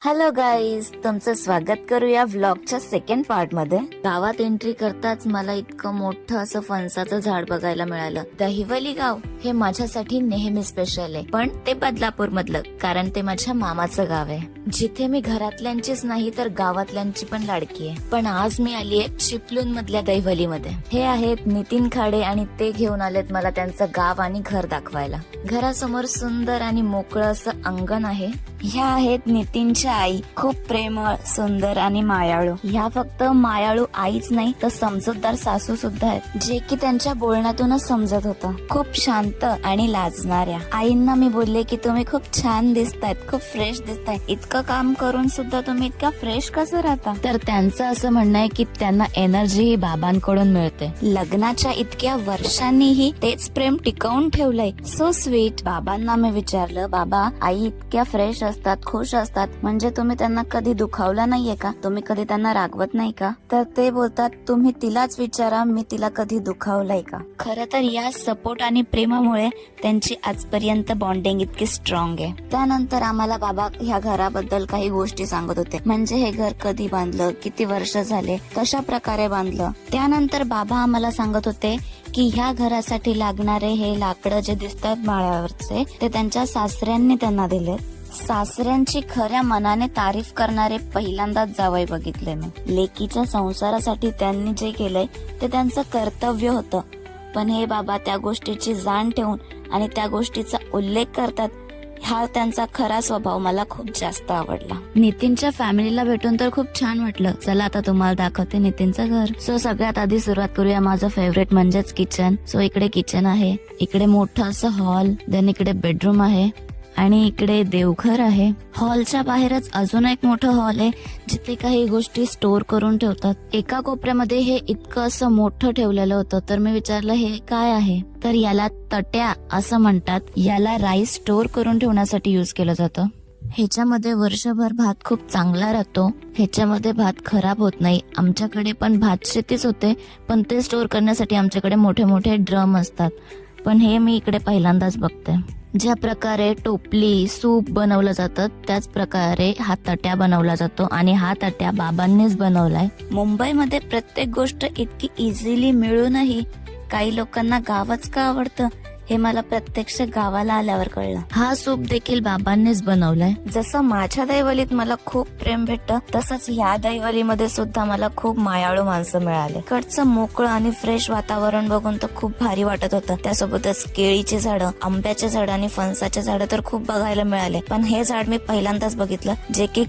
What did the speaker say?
Hello guys, तुमचं स्वागत करूया व्लॉगच्या सेकंड पार्ट मध्ये. गावात एंट्री करताच मला इतकं मोठं असं फणसाचं झाड बघायला मिळालं. दहिवली गाव हे माझ्यासाठी नेहमी स्पेशल आहे, पण ते बदलापूर मधलं, कारण ते माझ्या मामाचं गाव आहे, जिथे मी घरातल्यांचीच नाही तर गावातल्यांची पण लाडकी आहे. पण आज मी आली आहे चिपळूण मधल्या दहिवलीमध्ये. हे आहेत नितीन खाडे आणि ते घेऊन आलेत मला त्यांचं गाव आणि घर दाखवायला. घरासमोर सुंदर आणि मोकळं असं अंगण आहे. ह्या आहेत नितीनच्या आई, खूप प्रेमळ, सुंदर आणि मायाळू. ह्या फक्त मायाळू आईच नाही तर समजूतदार सासू सुद्धा आहेत, जे की त्यांच्या बोलण्यातूनच समजत होतं. खूप शांत आणि लाजणाऱ्या. आईंना मी बोलले की तुम्ही खूप छान दिसतायत, खूप फ्रेश दिसतायत, इतकं काम करून सुद्धा तुम्ही इतका फ्रेश कसं राहता? तर त्यांचं असं म्हणणं आहे की त्यांना एनर्जी ही बाबांकडून मिळते. लग्नाच्या इतक्या वर्षांनीही तेच प्रेम टिकवून ठेवलंय. So sweet. बाबांना मी विचारलं, बाबा आई इतक्या फ्रेश असतात, खुश असतात, म्हणजे तुम्ही त्यांना कधी दुखावलं नाहीये का? तुम्ही कधी त्यांना रागवत नाही का? तर ते बोलतात, तुम्ही तिलाच विचारा, मी तिला कधी दुखावलंय का? खरं तर या सपोर्ट आणि प्रेमामुळे त्यांची आजपर्यंत बॉन्डिंग इतकी स्ट्रॉंग आहे. त्यानंतर आम्हाला बाबा ह्या घराबद्दल काही गोष्टी सांगत होते, म्हणजे हे घर कधी बांधलं, किती वर्ष झाले, कशा प्रकारे बांधलं. त्यानंतर बाबा आम्हाला सांगत होते की ह्या घरासाठी लागणारे हे लाकडं जे दिसतात माळ्यावरचे, ते त्यांच्या सासऱ्यांनी त्यांना दिले. सासऱ्यांची खऱ्या मनाने तारीफ करणारे पहिल्यांदाच जावई बघितले मी. लेकीच्या संसारासाठी त्यांनी जे केलंय ते त्यांचं कर्तव्य होतं, पण हे बाबा त्या गोष्टीची जाण ठेवून आणि त्या गोष्टीचा उल्लेख करतात. हा त्यांचा खरा स्वभाव मला खूप जास्त आवडला. नितीनच्या फॅमिलीला भेटून तर खूप छान वाटलं. चला आता तुम्हाला दाखवते नितीनचं घर. सो सगळ्यात आधी सुरुवात करूया माझं फेवरेट म्हणजेच किचन. सो इकडे किचन आहे, इकडे मोठं असं हॉल, देन इकडे बेडरूम आहे आणि इकडे देवघर आहे. हॉलच्या बाहेरच अजून एक मोठं हॉल आहे, जिथे काही गोष्टी स्टोर करून ठेवतात. एका कोपऱ्यामध्ये हे इतकं असं मोठं ठेवलेलं होतं, तर मी विचारलं हे काय आहे, तर याला तट्या असं म्हणतात. याला राईस स्टोर करून ठेवण्यासाठी युज केलं जातं. ह्याच्यामध्ये वर्षभर भात खूप चांगला राहतो. ह्याच्यामध्ये भात खराब होत नाही. आमच्याकडे पण भात शेतीच होते, पण ते स्टोर करण्यासाठी आमच्याकडे मोठे मोठे ड्रम असतात, पण हे मी इकडे पहिल्यांदाच बघते. ज्या प्रकारे टोपली सूप बनवलं जातं, त्याच प्रकारे हा तट्या बनवला जातो आणि हा तट्या बाबांनीच बनवलाय. मुंबईमध्ये प्रत्येक गोष्ट इतकी इझिली मिळूनही काही लोकांना गावच का आवडतं हे मला प्रत्यक्ष गावाला आल्यावर कळलं. हा सूप देखील बाबांनीच बनवलाय. जसं माझ्या दैवलीत मला खूप प्रेम भेटतं, तसंच या दैवलीमध्ये सुद्धा मला खूप मायाळू माणसं मिळाले. कडचं मोकळं आणि फ्रेश वातावरण बघून तर खूप भारी वाटत होतं. त्यासोबतच केळीची झाडं, आंब्याचे झाड आणि फणसाचे झाड तर खूप बघायला मिळाले, पण हे झाड मी पहिल्यांदाच बघितलं, जे की